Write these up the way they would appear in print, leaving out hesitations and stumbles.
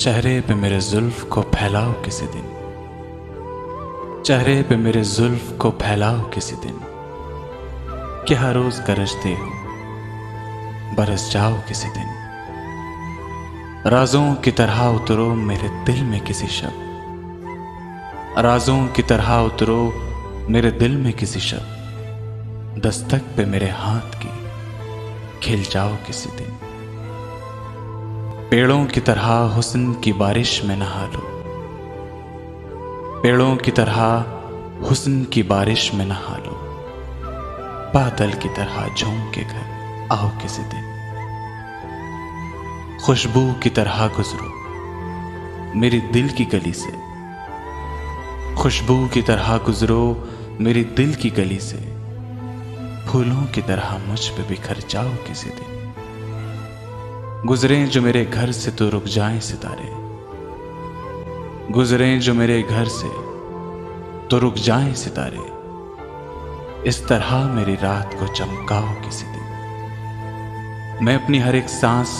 चेहरे पे मेरे जुल्फ को फैलाओ किसी दिन, चेहरे पे मेरे जुल्फ को फैलाओ किसी दिन, कि हर रोज गरजते हो बरस जाओ किसी दिन। राजों की तरह उतरो मेरे दिल में किसी शब, राजों की तरह उतरो मेरे दिल में किसी शब, दस्तक पे मेरे हाथ की खिल जाओ किसी दिन। पेड़ों की तरह हुस्न की बारिश में नहा लो, पेड़ों की तरह हुस्न की बारिश में नहा लो, बादल की तरह झूम के घर आओ किसी दिन। खुशबू की तरह गुजरो मेरी दिल की गली से, खुशबू की तरह गुजरो मेरी दिल की गली से, फूलों की तरह मुझ पे बिखर जाओ किसी दिन। गुजरें जो मेरे घर से तो रुक जाएं सितारे, गुजरें जो मेरे घर से तो रुक जाएं सितारे, इस तरह मेरी रात को चमकाओ किसी दिन। मैं अपनी हर एक सांस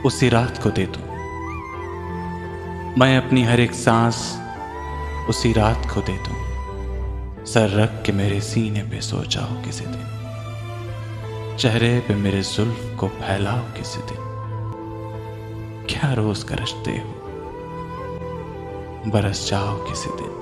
उसी रात को दे दूं, मैं अपनी हर एक सांस उसी रात को दे दूं, सर रख के मेरे सीने पे सो जाओ किसी दिन। चेहरे पे मेरे जुल्फ को फैलाओ किसी दिन, क्या रोज गरजते हो बरस जाओ किसी दिन।